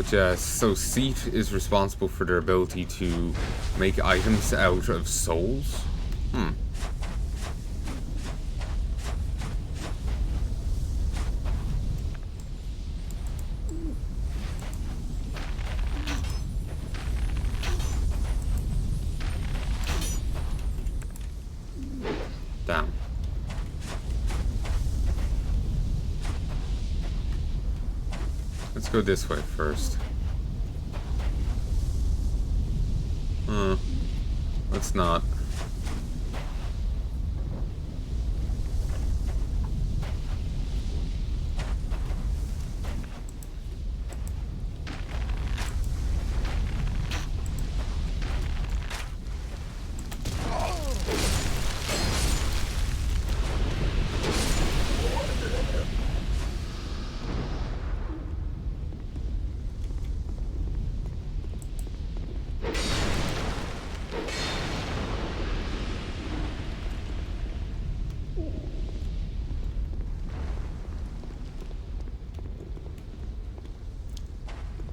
But yeah, so Seat is responsible for their ability to make items out of souls. Damn. Let's go this way first. Let's not.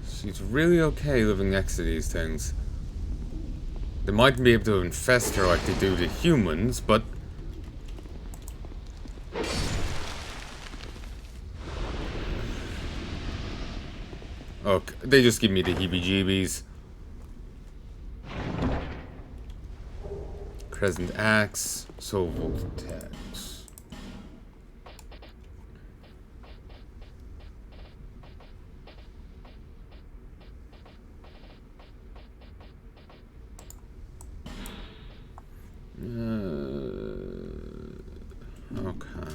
She's really okay living next to these things. They mightn't be able to infest her like they do the humans, but... Okay, they just give me the heebie-jeebies. Crescent Axe, Soul Vortex. Okay.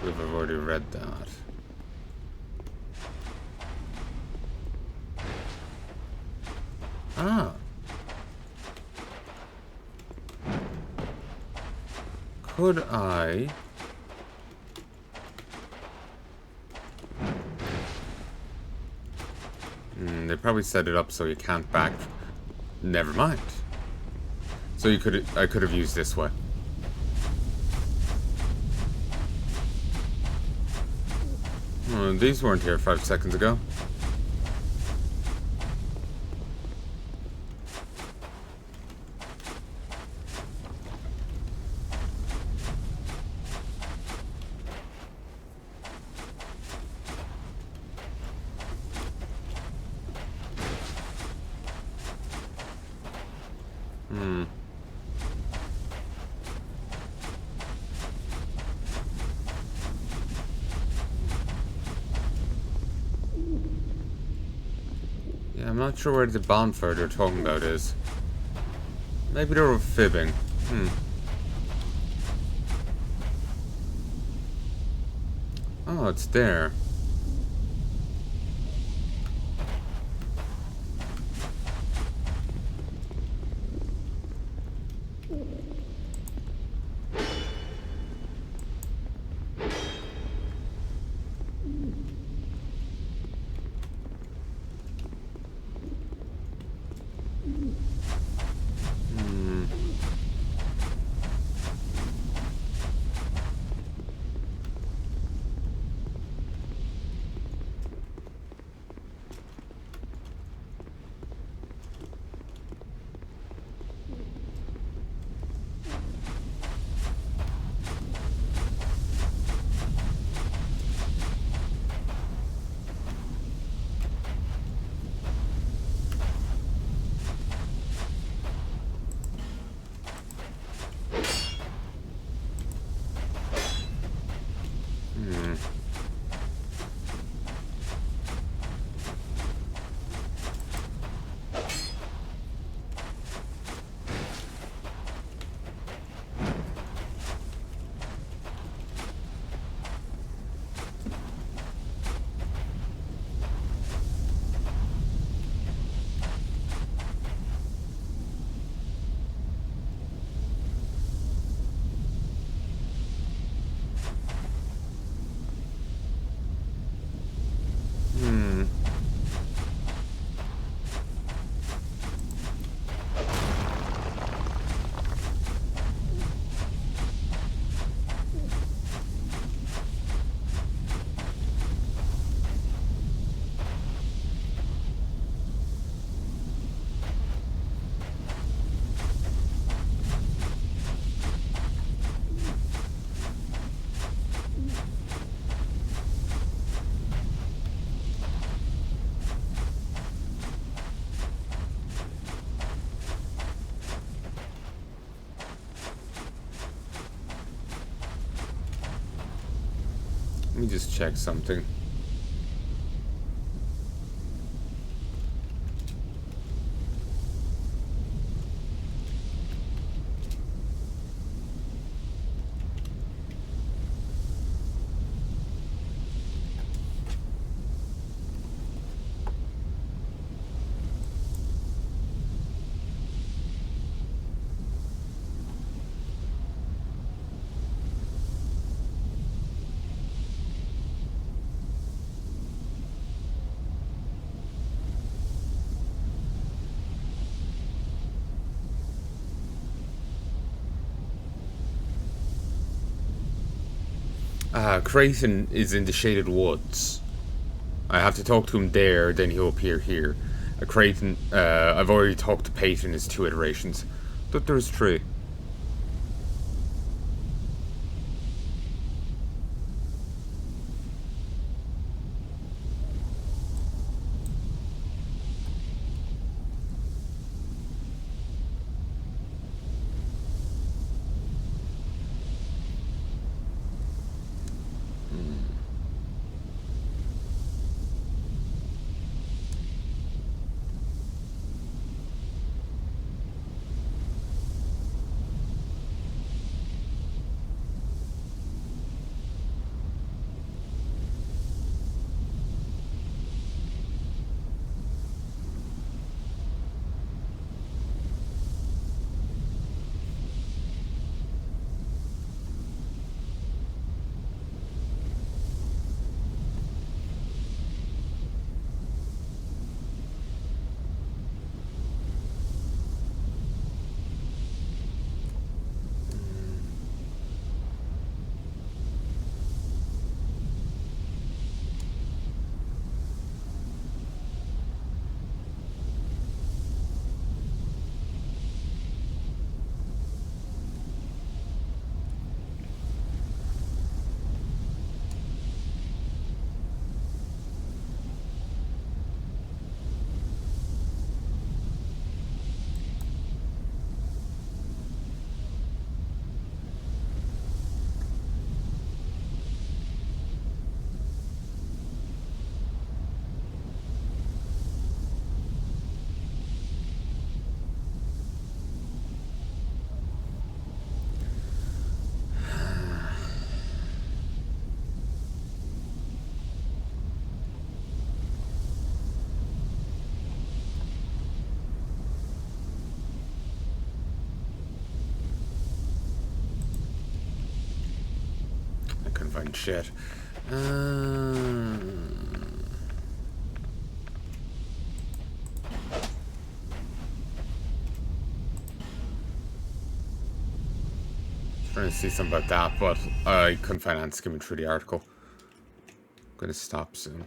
We've already read that. Ah. Could I... they probably set it up so you can't back... Never mind. So I could have used this way. These weren't here 5 seconds ago. I'm not sure where the bonfire they're talking about is. Maybe they were fibbing. Oh, it's there. me just check something. Creighton is in the Shaded Woods. I have to talk to him there, then he'll appear here. Creighton, I've already talked to Peyton, his 2 iterations. But there's 3. Find shit. Trying to see something about that, but I couldn't find it skimming through the article. I'm gonna stop soon.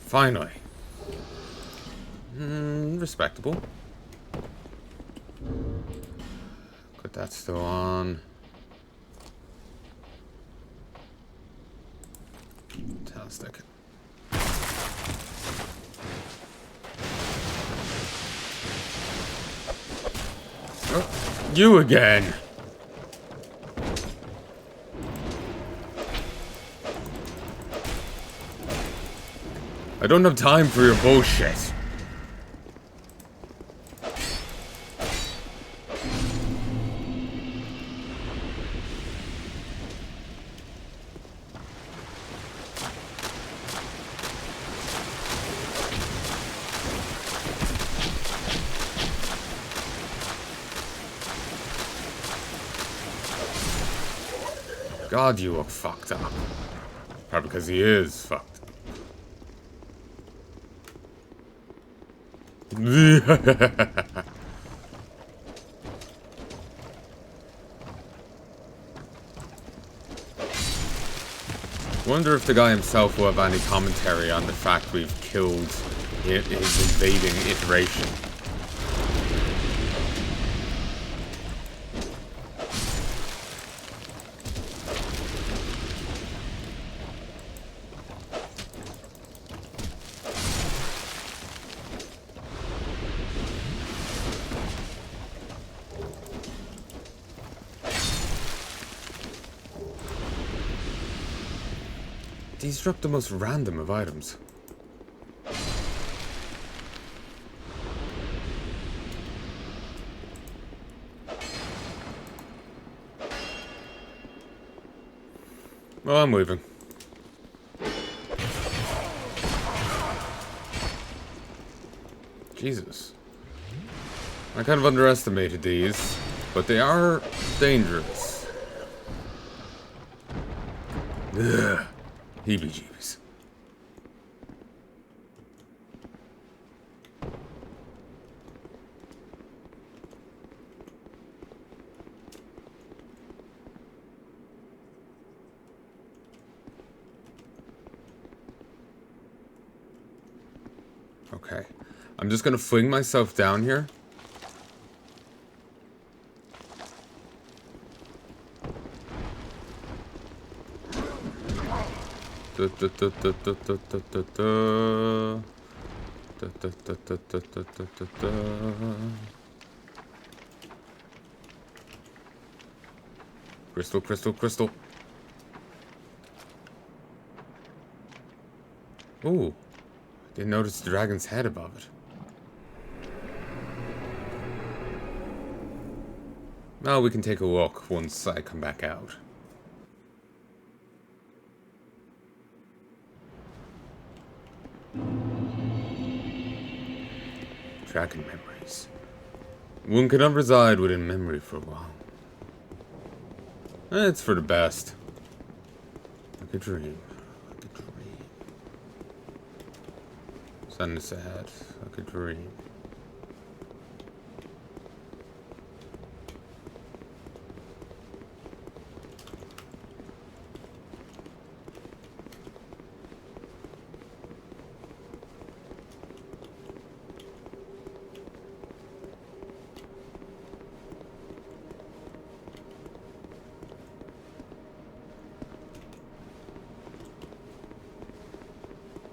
Finally. Respectable. Put that still on. Fantastic. Oh, you again. I don't have time for your bullshit. God, you look fucked up. Probably because he is fucked. Wonder if the guy himself will have any commentary on the fact we've killed his invading iteration. These drop the most random of items. Well, I'm leaving. Jesus. I kind of underestimated these, but they are dangerous. Ugh. Heebie-jeebies. Okay. I'm just gonna fling myself down here. Crystal, crystal, crystal. Ooh. Didn't notice the dragon's head above it. Now we can take a walk once I come back out. Dragon memories. One cannot reside within memory for a while. It's for the best. Like a dream. Like a dream. Sadness ahead. Like a dream.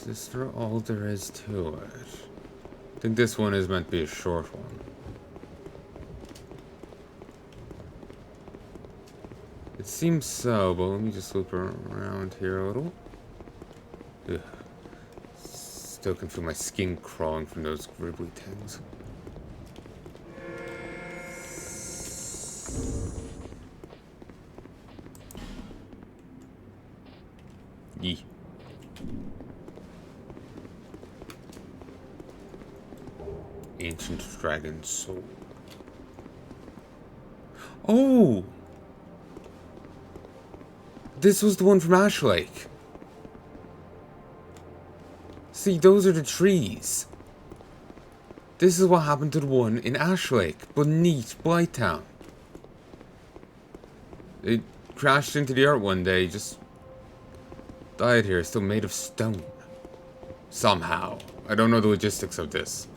Is this all there is to it? I think this one is meant to be a short one. It seems so, but let me just loop around here a little. Ugh. Still can feel my skin crawling from those gribbly things. Yee. Ancient dragon soul. Oh! This was the one from Ash Lake. See, those are the trees. This is what happened to the one in Ash Lake, beneath Blighttown. It crashed into the earth one day, just died here, still made of stone. Somehow. I don't know the logistics of this.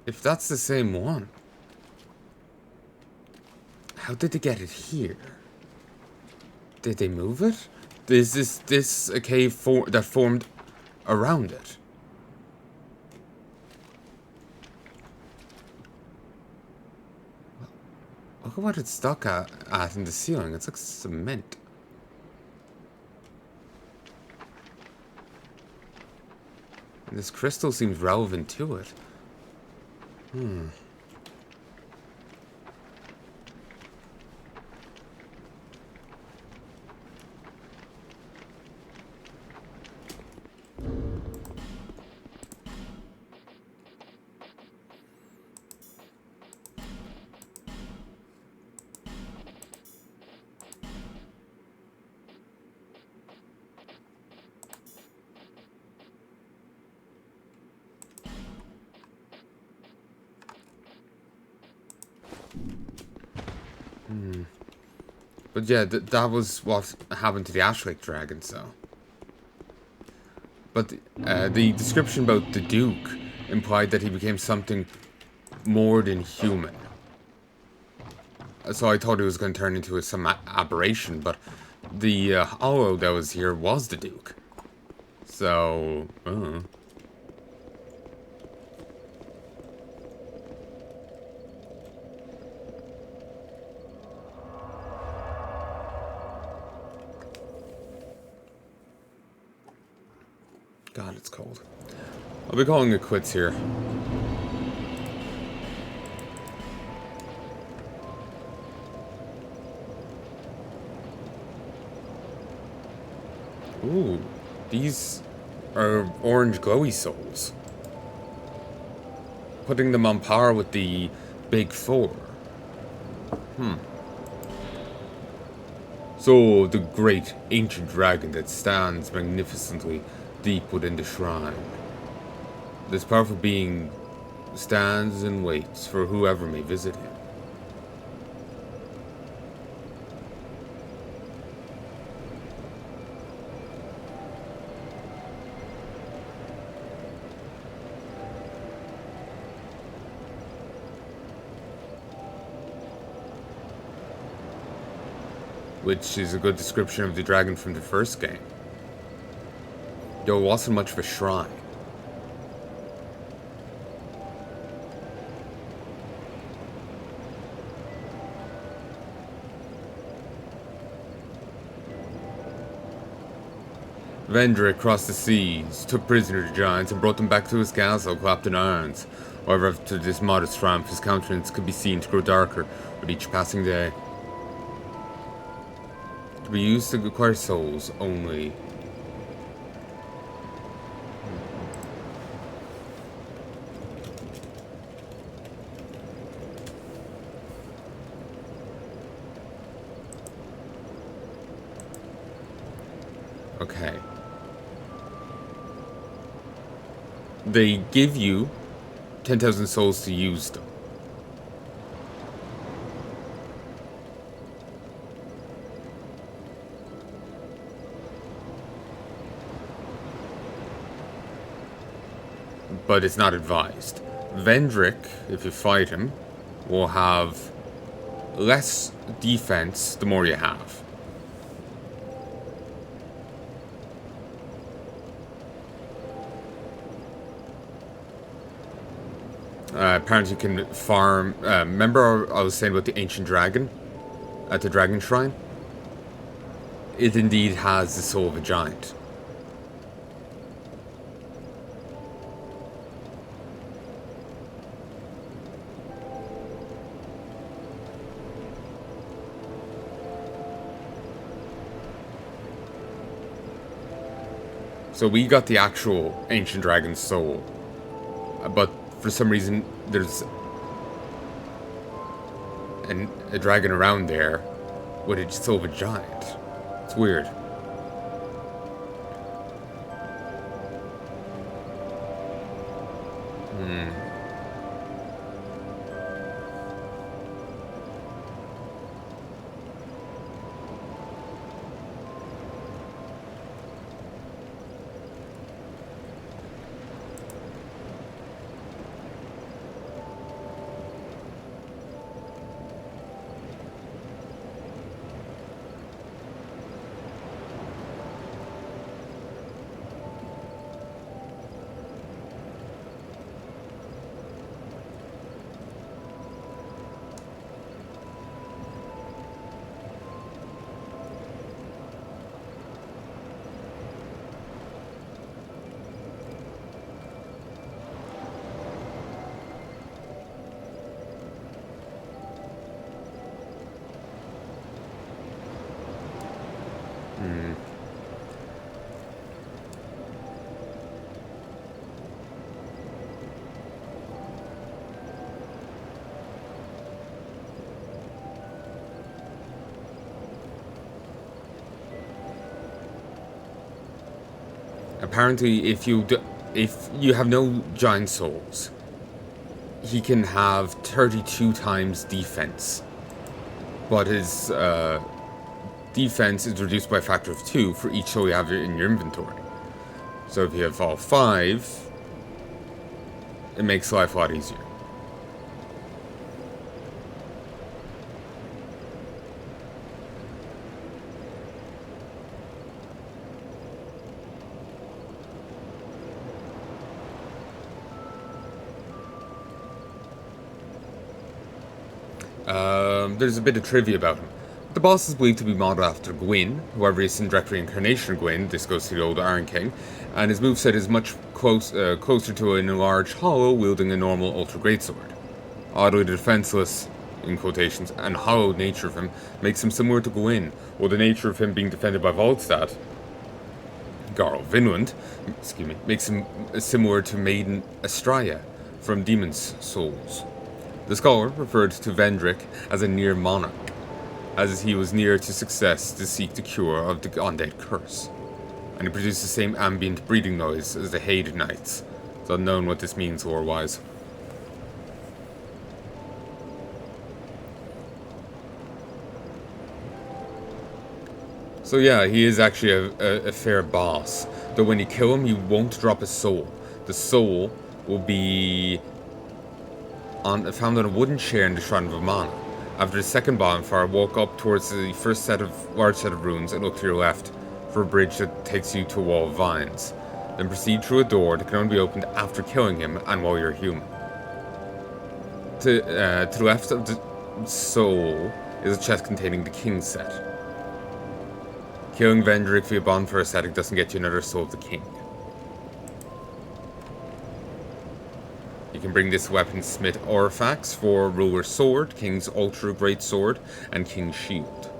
If that's the same one, how did they get it here? Did they move it? Is this a cave that formed around it? Look at what it's stuck at in the ceiling. It's like cement. And this crystal seems relevant to it. Hmm. But yeah, that was what happened to the Ash Lake Dragon, so. But the description about the Duke implied that he became something more than human. So I thought it was going to turn into some aberration, but the hollow that was here was the Duke. So, God, it's cold. I'll be calling it quits here. Ooh, these are orange glowy souls. Putting them on par with the big four. So, the great ancient dragon that stands magnificently deep within the shrine. This powerful being stands and waits for whoever may visit him. Which is a good description of the dragon from the first game. Though it wasn't much of a shrine. Vendrick crossed the seas, took prisoner the giants, and brought them back to his castle, clapped in irons. However, after this modest triumph, his countenance could be seen to grow darker with each passing day. To be used to acquire souls only. Okay. They give you 10,000 souls to use them. But it's not advised. Vendrick, if you fight him, will have less defense the more you have. Apparently you can farm... remember I was saying about the ancient dragon? At the dragon shrine? It indeed has the soul of a giant. So we got the actual ancient dragon's soul. But for some reason, there's a dragon around there with a soul of a giant. It's weird. Apparently, if you have no giant souls, he can have 32 times defense, but his defense is reduced by a factor of 2 for each soul you have in your inventory. So if you have all 5, it makes life a lot easier. There's a bit of trivia about him. The boss is believed to be modeled after Gwyn, however he's in direct reincarnation of Gwyn, this goes to the old Iron King, and his moveset is much closer to an enlarged hollow wielding a normal Ultra Greatsword. Oddly defenseless, in quotations, and hollowed nature of him makes him similar to Gwyn, while the nature of him being defended by Volstad, Garl Vinland, makes him similar to Maiden Astraea from Demon's Souls. The scholar referred to Vendrick as a near monarch, as he was near to success to seek the cure of the undead curse, and he produced the same ambient breathing noise as the Heya Knights. It's unknown what this means lore-wise. So yeah, he is actually a fair boss, though when you kill him, you won't drop his soul. The soul will be found on a wooden chair in the Shrine of Amana. After the second bonfire, walk up towards the first large set of ruins and look to your left for a bridge that takes you to a wall of vines. Then proceed through a door that can only be opened after killing him and while you're human. To the left of the soul is a chest containing the King's set. Killing Vendrick via bonfire setting doesn't get you another soul of the King. You can bring this weapon smith artifacts for Ruler's Sword, King's Ultra Great Sword, and King's Shield.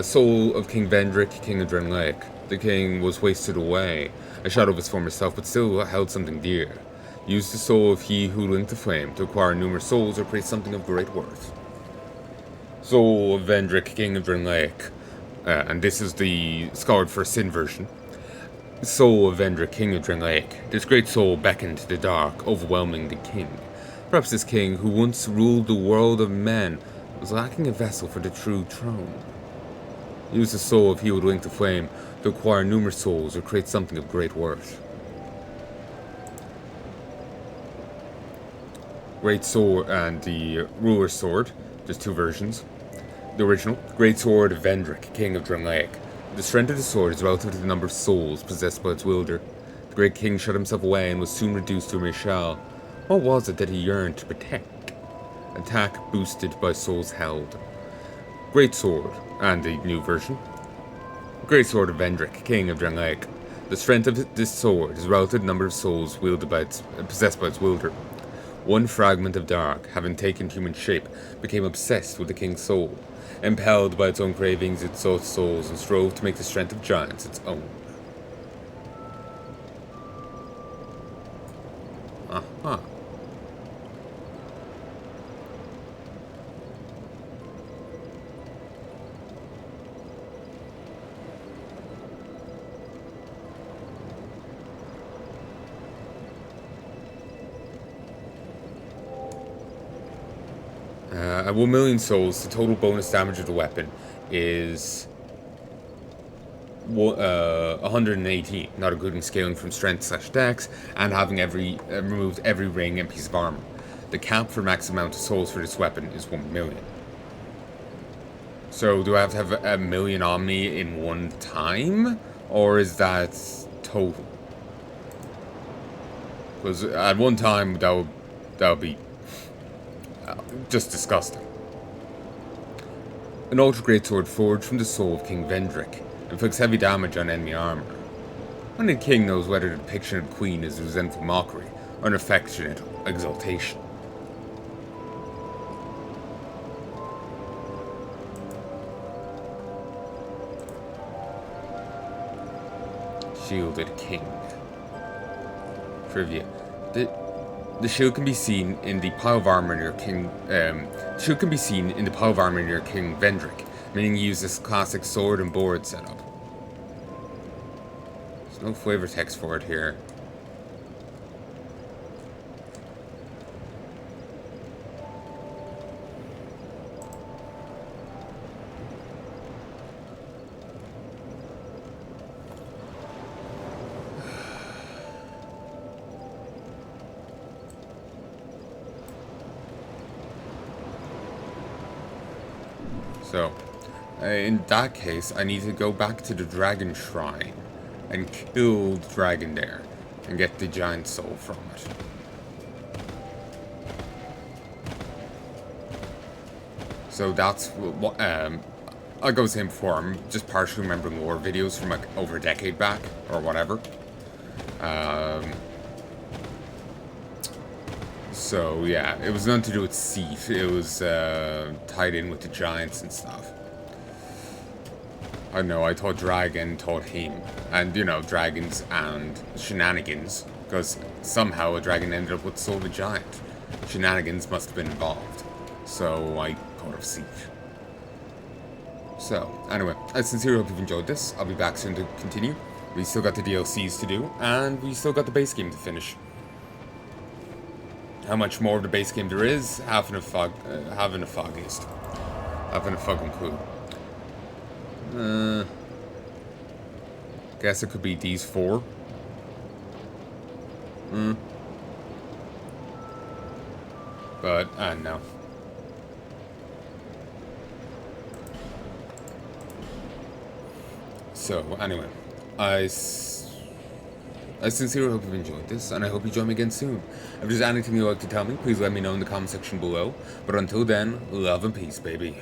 Soul of King Vendrick, King of Drangleic. The king was wasted away, a shadow of his former self, but still held something dear. Use the soul of he who linked the flame to acquire numerous souls or create something of great worth. Soul of Vendrick, King of Drangleic. And this is the Scoured for Sin version. Soul of Vendrick, King of Drangleic. This great soul beckoned to the dark, overwhelming the king. Perhaps this king, who once ruled the world of men, was lacking a vessel for the true throne. Use the soul of he who linked the flame to acquire numerous souls or create something of great worth. Great Sword and the Ruler's Sword. There's 2 versions. The original, Great Sword of Vendrick, King of Drangleic. The strength of the sword is relative to the number of souls possessed by its wielder. The great king shut himself away and was soon reduced to a mere shell. What was it that he yearned to protect? Attack boosted by souls held. Great Sword, and the new version. Great Sword of Vendrick, King of Drangleic. The strength of this sword is relative to the number of souls possessed by its wielder. One fragment of dark, having taken human shape, became obsessed with the king's soul. Impelled by its own cravings, it sought souls and strove to make the strength of giants its own. Aha. At 1 million souls, the total bonus damage of the weapon is 118, not including scaling from strength/dex, and having removed every ring and piece of armor. The cap for max amount of souls for this weapon is 1 million. So do I have to have a million on me in one time? Or is that total? Because at one time, that would be just disgusting. An ultra great sword forged from the soul of King Vendrick inflicts heavy damage on enemy armor. Only the king knows whether the depiction of the queen is a resentful mockery or an affectionate exaltation. Shielded King. Trivia. The shield can be seen in the pile of armor near King. Shield can be seen in the pile of armor near King Vendrick, meaning he used this classic sword and board setup. There's no flavor text for it here. So, in that case, I need to go back to the dragon shrine and kill the dragon there and get the giant soul from it. So that's what like I was saying before, I'm just partially remembering lore videos from like over a decade back or whatever. So yeah, it was nothing to do with Seath. It was tied in with the giants and stuff. I know, I thought dragon taught him. And, you know, dragons and shenanigans. Because somehow a dragon ended up with soul of a giant. Shenanigans must have been involved. So I thought of Seath. So, anyway, I sincerely hope you've enjoyed this. I'll be back soon to continue. We still got the DLCs to do, and we still got the base game to finish. How much more of the base game there is, having a foggiest. Having a fucking clue. Guess it could be these 4. But, no. So, anyway, I sincerely hope you've enjoyed this, and I hope you join me again soon. If there's anything you'd like to tell me, please let me know in the comment section below. But until then, love and peace, baby.